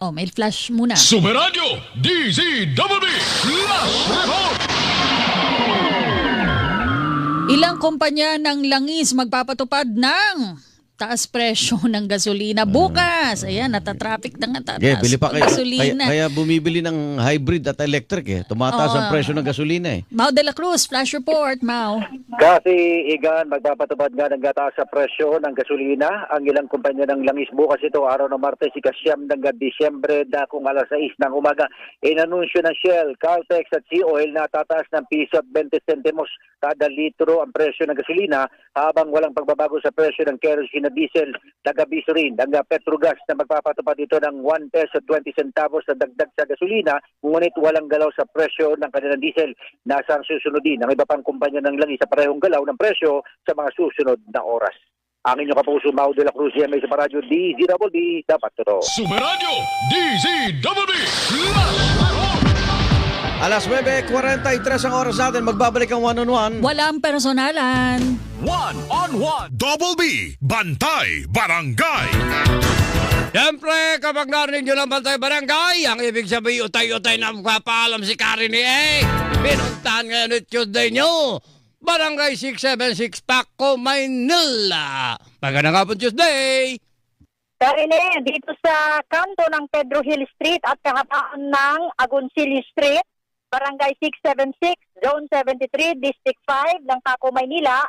Oh, may flash muna. Sumeradyo DZWB Flash Report! Ilang kumpanya ng langis magpapatupad ng taas presyo ng gasolina bukas. Ayan, natatraffic na nga tataas Bili pa ang gasolina. kaya bumibili ng hybrid at electric Tumataas ang presyo ng gasolina Mau de la Cruz, flash report, Mau. Kasi, Igan, magpapatupad nga ng gataas sa presyo ng gasolina. Ang ilang kumpanya ng langis bukas ito, araw ng Martes, ikasyam ng Disyembre, dakong alas 6 ng umaga. Inanunsyo ng Shell, Caltex at Sea Oil na tataas ng piso at 20 centimos kada litro ang presyo ng gasolina habang walang pagbabago sa presyo ng kerosene at diesel. Nag-abiso rin ang Petrogas na magpapatupad ito ng 1 peso 20 centavos na dagdag sa gasolina, ngunit walang galaw sa presyo ng kanilang diesel. Nasa ang susunod din ang iba pang kumpanya ng langis sa parehong galaw ng presyo sa mga susunod na oras. Ang inyong kapuso, Mau de la Cruz, GMA sa Paradyo, DZWB, dapat totoo. Sumeradyo DZWB Flash Report! Alas 9:43 ang oras natin. Magbabalik ang one-on-one. Walang personalan. One-on-one Double B Bantay Barangay. Siyempre, kapag narinig nyo lang Bantay Barangay, ang ibig sabihin, utay-utay na magpapaalam si Karen Pinuntahan ngayon at Tuesday nyo, Barangay 676 Paco, Maynila. Magandang hapon Tuesday! Karine, dito sa kanto ng Pedro Hill Street at kahabaan ng Agoncillo Street, Barangay 676, Zone 73, District 5 ng Paco, Maynila,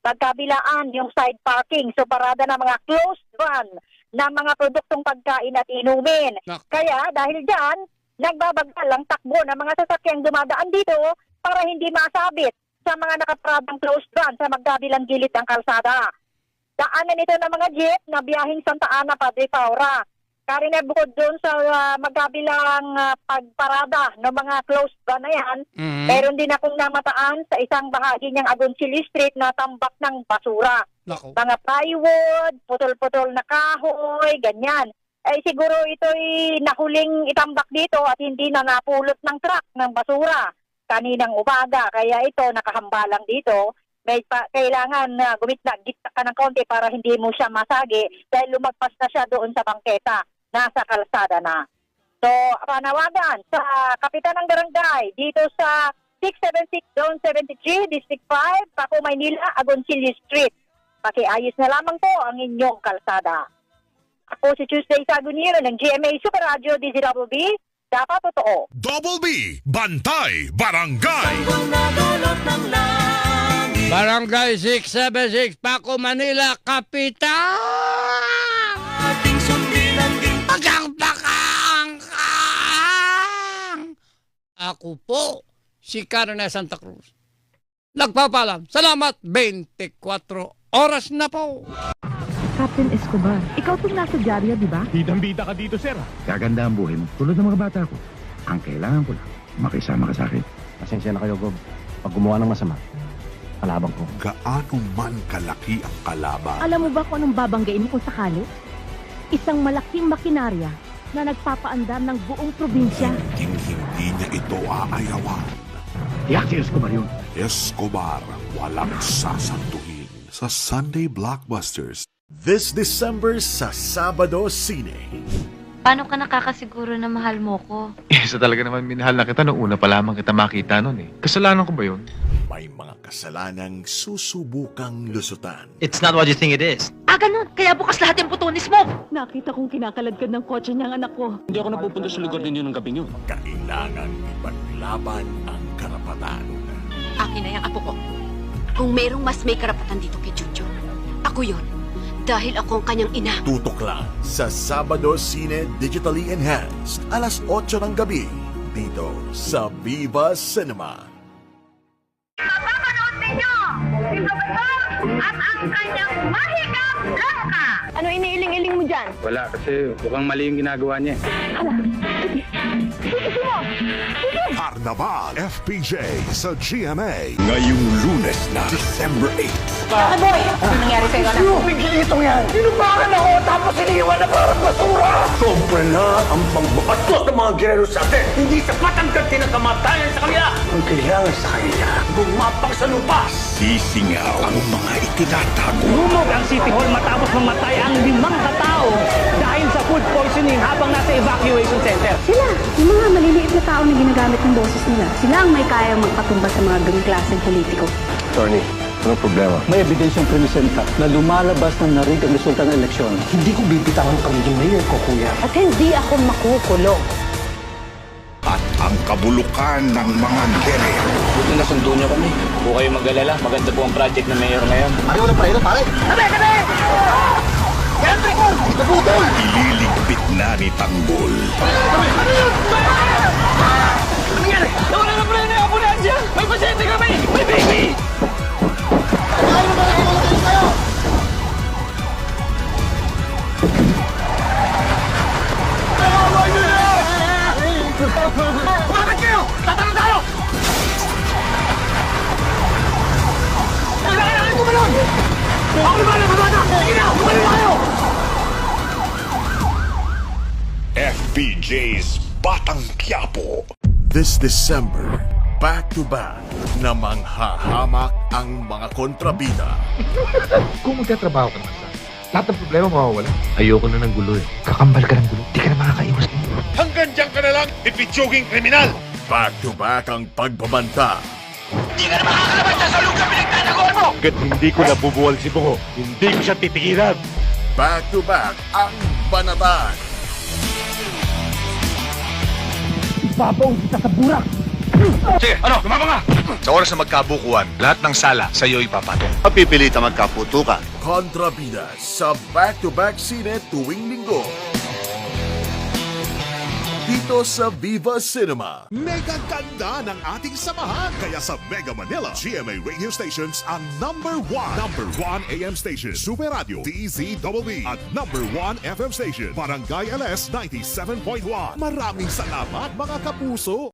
magkabilaan yung side parking. So parada ng mga closed van na mga produktong pagkain at inumin. Kaya dahil dyan, nagbabagal ang takbo ng mga sasakyang dumadaan dito para hindi masabit sa mga nakaparadang closed van sa magkabilang gilid ng kalsada. Daanan ito ng mga jeep na biyahing Santa Ana, Padre Paura. Karine, bukod doon sa magkabilang pagparada ng mga closed van na yan, meron din akong namataan sa isang bahagi ng Agoncillo Street na tambak ng basura. Naku. Mga plywood, putol-putol na kahoy, ganyan. Eh siguro ito'y nahuling itambak dito at hindi na napulot ng truck ng basura kaninang umaga. Kaya ito nakahambalang dito. May kailangan na gitna ka ng konti para hindi mo siya masagi dahil lumagpas na siya doon sa bangketa. Nasa kalsada na. So, panawagan sa Kapitan ng Barangay dito sa 676 Zone 73, District 5, Paco, Maynila, Agoncillo Street. Pakiayos na lamang po ang inyong kalsada. Ako si Tuesday Saguniro ng GMA Super Radio DZWB. Dapat totoo. Double B Bantay Barangay. Barangay 676 Paco, Manila, Kapitan! Ako po, si Karen Santa Cruz. Nagpapalam. Salamat, 24 oras na po. Captain Escobar, ikaw itong nasa dyaryo, di ba? Bidang-bida ka dito, sir. Gaganda ang buhay mo, tulad ng mga bata ko. Ang kailangan ko lang, makisama ka sa akin. Pasensya na kayo, Gob. Pag gumawa ng masama, kalabang ko. Gaano man kalaki ang kalaban, Alam mo ba kung anong babanggain mo kung sakali? Isang malaking makinarya na nagpapaandar ng buong probinsya. hindi niya ito aayawan. Tiyak si Escobar yun. Escobar, walang sasantuhin sa Sunday Blockbusters. This December sa Sabado Cine. Paano ka nakakasiguro na mahal mo ko? Isa talaga naman minahal na kita nung una pa lamang kita makita nun eh. Kasalanan ko ba yun? May mga kasalanang susubukang lusutan. It's not what you think it is. Ganun. Kaya bukas lahat yung putunis mo. Nakita kong kinakaladkad ng kotse niyang anak ko. Hindi ako napupunta sa lugar ninyo ng gabing yun. Kailangan ipaglaban ang karapatan. Akin na yung apo ko. Kung merong mas may karapatan dito kay Junjun, ako yon. Dahil ako ang kanyang ina. Tutok lang sa Sabado Cine Digitally Enhanced, alas 8 ng gabi, dito sa Viva Cinema. Mapapanood ninyo si Profesor at ang kanyang mahikap langka. Ano iniiling-iling mo dyan? Wala, kasi mukhang mali yung ginagawa niya. Carnaval FPJ sa GMA. Ngayong Lunes na, December 8. Boy, ano nangyari sa'yo anak? Itong yan! Sinubakan ako tapos iniwan na parang basura! Sobra na ang pagbabatot ng mga gerero sa atin! Hindi sapat ang ganti ng kamatayan sa kanila! Ang kailangan sa kanila, bumapang sa lupa! Sisingaw ang mga itinatago. Lumog ang City Hall matapos mamatay ang 5 katao dahil sa food poisoning habang nasa evacuation center. Sila, yung mga maliliit na tao na ginagamit ng boses nila. Sila ang may kayang magpatumba sa mga ganung klaseng politiko. Attorney, anong problema? May ebidensyang premisenta na lumalabas ng narig ang resulta ng eleksyon. Hindi ko bibitawan pagiging mayor ko, kuya. At hindi ako makukulong. At ang kabulukan ng mga gere. Buti na sundo niyo kami. Huwag kayong mag-alala. Maganda po ang project ng mayor ngayon. Ililigpit na ni Tanggol. Nawala na pala yung ambulansya! May pasyente kami! May baby! Bakit kayo? Tatanong tayo! Kailangan natin tumalon! Ako naman ang bata! Sige na! Tumalon tayo! FPJ's Batang Quiapo. This December, back-to-back na manghahamak ang mga kontrabida. Kung magtatrabaho ka naman sa lahat ng problema mawawala. Ayoko na ng gulo eh. Kakambal ka ng gulo. Di ka na makakaiwas nito. Hanggang dyan ka na lang, ipitsuging kriminal. Back-to-back ang pagbabanta. Di ka na makakalabas sa lugar pinagtataguan mo! Hanggat hindi ko nabubuwal si Bungo, hindi ko siya titigilan. Back-to-back ang banatan. Ipapaw kita sa burak! Sige, ano? Kumama ka! Sa oras na magkabukuan, lahat ng sala sa'yo ipapatong. Mapipilita magkaputukan. Kontrabida sa back-to-back sine tuwing linggo. Dito sa Viva Cinema. Mega ganda ng ating samahan. Kaya sa Mega Manila, GMA radio stations ang number 1. Number 1 AM station, Super Radio, DZWB. At number 1 FM station, Barangay LS 97.1. Maraming salamat mga kapuso.